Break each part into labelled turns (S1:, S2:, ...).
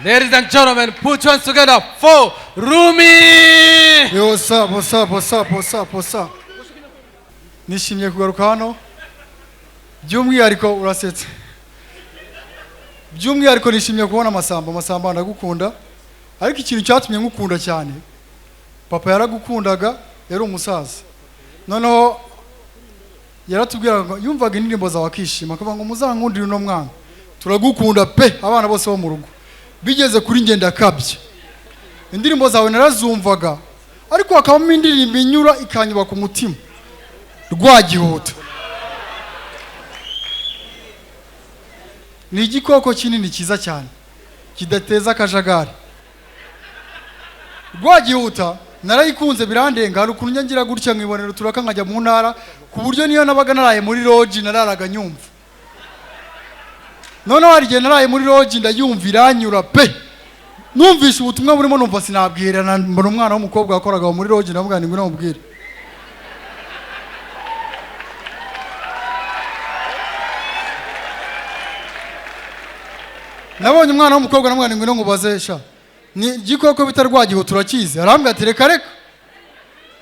S1: Ladies and gentlemen, put your hands together for Rumi!
S2: Yo, what's up? Nishimye kugaruka hano. By'umwihariko urasetse. By'umwihariko nishimye kubona Masamba ndagukunda. Ariko ikintu cyatumye ngukunda cyane. Papa yaragukundaga, yari umusaza. Noneho yaratubwira ngo yumvaga indirimbo za wakishima akavuga ngo muzankundire no mwana. Turagukunda pe abana bose bo mu rugo. Bigeze kuri nge ndakabye. Indirimbo zawe narazumvaga ariko hakabamo indirimbo inyura ikanyuba ku mutima. Rwagihuta. Ni igikoko kinini kiza cyane kidateza akajagari. Rwagihuta narayikunze birandenga hari ukuntu nyangira gutya nkibonera turaka nkajya mu ntara ku buryo niyo nabaga naraye muri lodge nararaga nyumva. None hari gihe naraye muri lodge ndayumva iranyura pe. Numvisha ubutumwa burimo numva sinabwirana mbona umwana w'umukobwa yakoraga muri lodge ndavuga ngo namubwire. Nabonye umwana w'umukobwa namubwira ngo ngubazesha. Ni gikoko bitarwagiho turakize. Arambwira ati reka.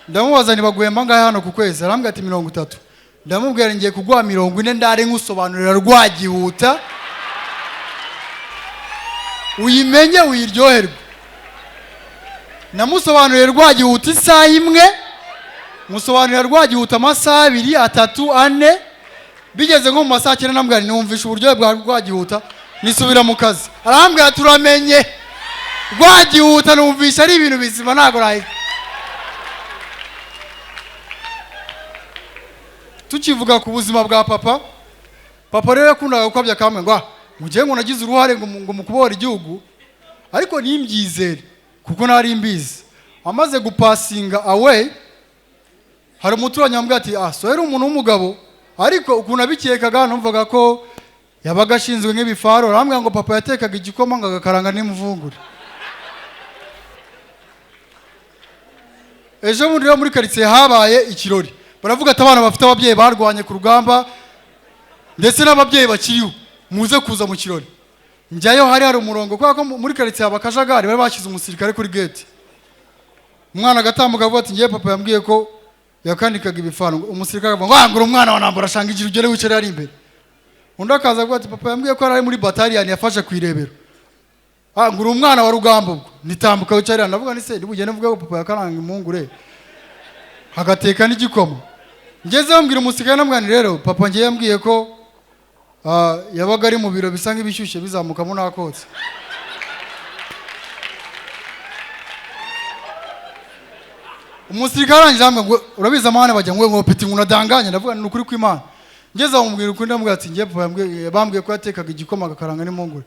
S2: Ndamubaza ni baguhemba ngahe hano ku kwezi. Arambwira ati 30. Ndamubwira ngiye kugwa 40 ndare nkusobanurira rwagihuta. Uyimenye uyiryoherwe. Namusobanurira rwagihuta isaha imwe. Musobanurira rwagihuta amasaha 2, 3, 4. Bigeze nko mu masaha 9 namubwira numvisha uburyo bwa rwagihuta nisubira mu kazi. Arambwira turamenye. Rwagihuta numvisha ari ibintu bizima ntago rayi. Tukivuga ku buzima bwa papa. Papa rero yakundaga gukabya kamwe ngo mugiye ngo nagize uruhare ngo mukubora igihugu ariko nimbyizere kuko nari mbizi. Amaze gupasinga away hari umuturanye wambwira ati so yari umuntu w'umugabo ariko ukuntu abikekaga numvaga ko yabaga ashinzwe nk'ibifaro. Arambwira ngo papa yatekaga igikoma ngagakaranga n'imuvungure. Ejo bundi rero muri quartier habaye ikirori. Baravuga ati abana bafite ababyeyi barwanye ku rugamba ndetse n'ababyeyi bakiriho muze kuza mu kirori. Njyayo hari umurongo kuko muri quartier abakajagari bari bashyize umusirikare kuri gate. Umwana agatambuka avuga ati ngiye papa yambwiye ko yakandikaga ibifano. Umusirikare avuga ngo umwana wa nambura shanga igira ugere wicare ari imbere. Undi akaza avuga ati papa yambwiye ko ari muri battalion yafashe kwirebero. Ngura umwana wa rugamba ubwo nitambuka wicare ndavuga ni se ndibugene mvuga ko papa yakaranga impungure hagateka n'igikoma. Ngeze ambwira umusirikare namwani rero papa ngiye yambwiye ko yabaga ari mu biro bisa nk'ibishyushye bizamukamo nakotse. Umusirikare arangije ambwira ngo urabiza amahane bajya ngo peti ngunadanganye ndavuga ni ukuri kw'Imana. Ngeze amubwira ukuri ndamubwira ati ngiye papa bambwiye ko yatekaga igikoma agakaranga n'impungure.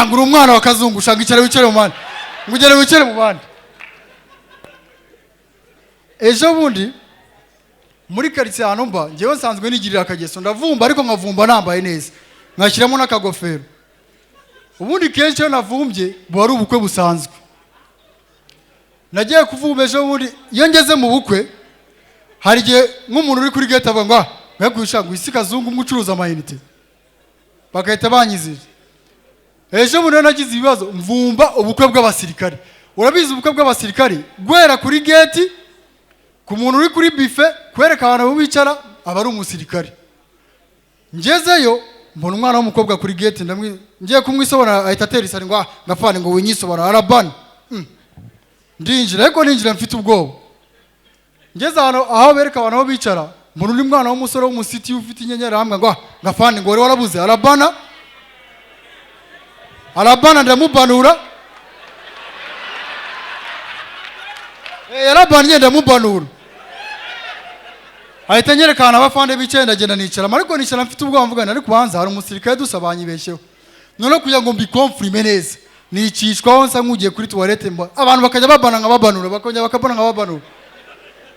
S2: Ngura umwana wa kazungu shanga icare wicare mu bandi. Ngugere wicare mu bandi. Ejo bundi muri quartier hano mba ngewe nsanzwe nigirira akageso ndavumba ariko nkavumba nambaye neza nkashyiramo n'akagofero. Ubundi kenshi yo navumbye bwari ubukwe busanzwe. Nagiye kuvumba ejo bundi iyo ngeze mu bukwe hari gihe nk'umuntu uri kuri gate avuga ngo mwagwisha ngo isi kazungu umucuruza amayinite bagahita banyizira. Ejo bundi nagize ibibazo mvumba ubukwe bw'abasirikare. Urabizi ubukwe bw'abasirikare gwera kuri gate ku muntu uri kuri buffet kwereka abantu bicara aba ari umusirikare. Ngezeyo mbona umwana w'umukobwa kuri gate ngiye kumwisobora ahita atera isari ngo ngafane ngo winyisobora arabana. Ndinjira ariko ninjira mfite ubwoba. Ngeze aho bereka abantu aho bicara mbona undi mwana w'umusore w'umusiti ufite inyenyeri hamwe ngo ngafane ngo warabuze arabana. Ndamubanura. Yarabanye ndamubanura. Ahita nyerekana abafande bicaye ndagenda nicara ariko nicara mfite ubwoba mvuga ariko banza hari umusirikare dusabanyibeshyeho. None kugira ngo mbikomfirime neza nicishwaho nsa nkugiye kuri toilette abantu bakajya babana nkababanura bakongera bakabana nkababanura.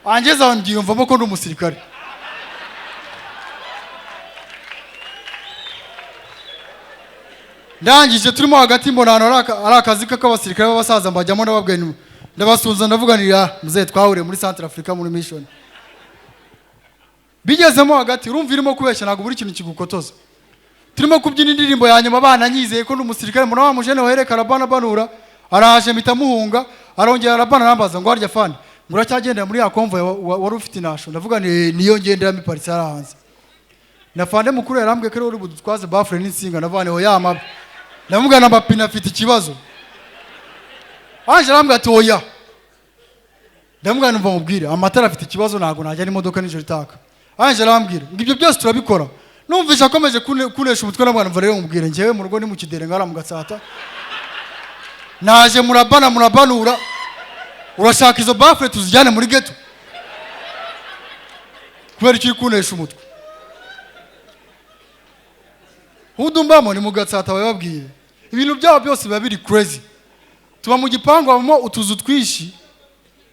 S2: Angeze aho ndiyumvamo ko ndi umusirikare. Ndangije turimo hagati mbona ari akazi k'abasirikare b'abasaza mbajyamo ndababwira ndabasuhuza ndavuganira muze twahuriye muri Central Africa muri mission. Bigezemo hagati urumva irimo kubeshya ntago buri kintu kigukotoza. turimo kubyina indirimbo ya nyuma abana nyizeye ko n'umusirikare muna wa mujene wahereka arabana banura araje mitamuhunga arongera arabana arambaza ngo harya fani muracyagendera muri ya konvoy wari ufite inasho ndavuga niyo ngendera mi Paris arahanze na fande mukuru yarambwe ko uri budutwaze bafure n'insinga navane ho yama ndavuga na mapina afite ikibazo anje arambwe ati oya ndavuga numva mubwire amatara afite ikibazo nago najya n'imodoka nijoro itaka anje arambwira ngo ibyo byose turabikora numvisha akomeje kunesha umutwe n'abana mva rero mubwire ngewe mu rugo ni mu kidere ngara mu gatsata naje murabanura urashaka izo bafure tuzijyane muri ghetto kubera iki kunesha umutwe udumbamo ni mu gatsata bababwiye ibintu byabo byose biba biri crazy tuba mu gipangu abamo utuzu twishi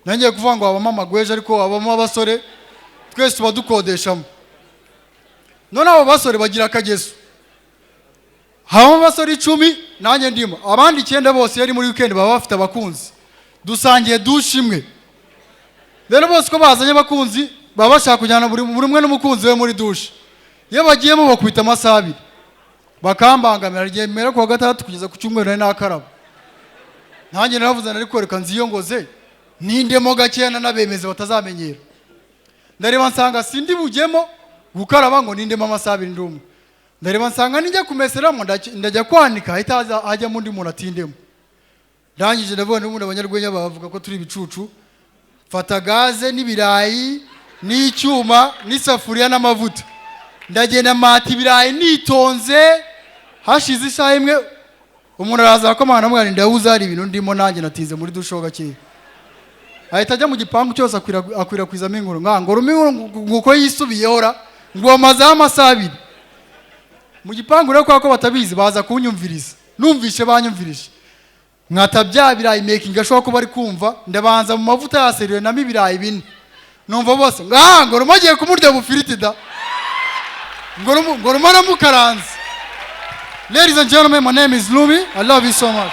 S2: nangiye kuvuga ngo abamo amagweje ariko abamo abasore twese tuba dukodeshamo none abo basore bagira akageso habamo abasore 10 nanjye ndimo abandi 9 bose yari muri weekend baba bafite abakunzi dusangiye dushimwe rero bose ko bazanye abakunzi baba bashaka kujyana buri umwe n'umukunzi we muri dushe iyo bagiyemo bakubita amasaha 2 bakambangamira ryemera ku wa gatatu kugeza ku cyumweru nari nakaraba nanjye naravuze nari kwereka nziyo ngoze nindemo gakena nabemeze batazamenyera ndareba nsanga sindi bujyemo gukaraba ngo nindemo amasaha 2 ndumwe ndareba nsanga ninjya kumeseramo ndajya kwanika itaza hajya mundi muntu atindemo ndangije ndabona n'umuntu abanyarwenya bavuga ko turi ibicucu fata gaze n'ibirayi n'icyuma n'isafuriya n'amavuta ndagenda mata ibirayi nitonze hashize isaha imwe umuntu araza ko mana mwana ndahuza ari ibintu ndimo nanjye natinze muri dusho gake ahita ajya mu gipangu cyose akwirakwizamo inkuru ngo Rumi nguko yisubiyeho ra ngo amaze amasaha 2 mu gipangu rero kwa ko batabizi baza kunyumviriza numvishe banyumvirije mwatabya birayi making ashobora ko bari kumva ndabanza mu mavuta yaserire na mibirayi 4 numva bose ngo rumagiye kumurya bufiriti da ngo rumara mukaranze. Ladies and gentlemen, my name is Rumi. I love you so much.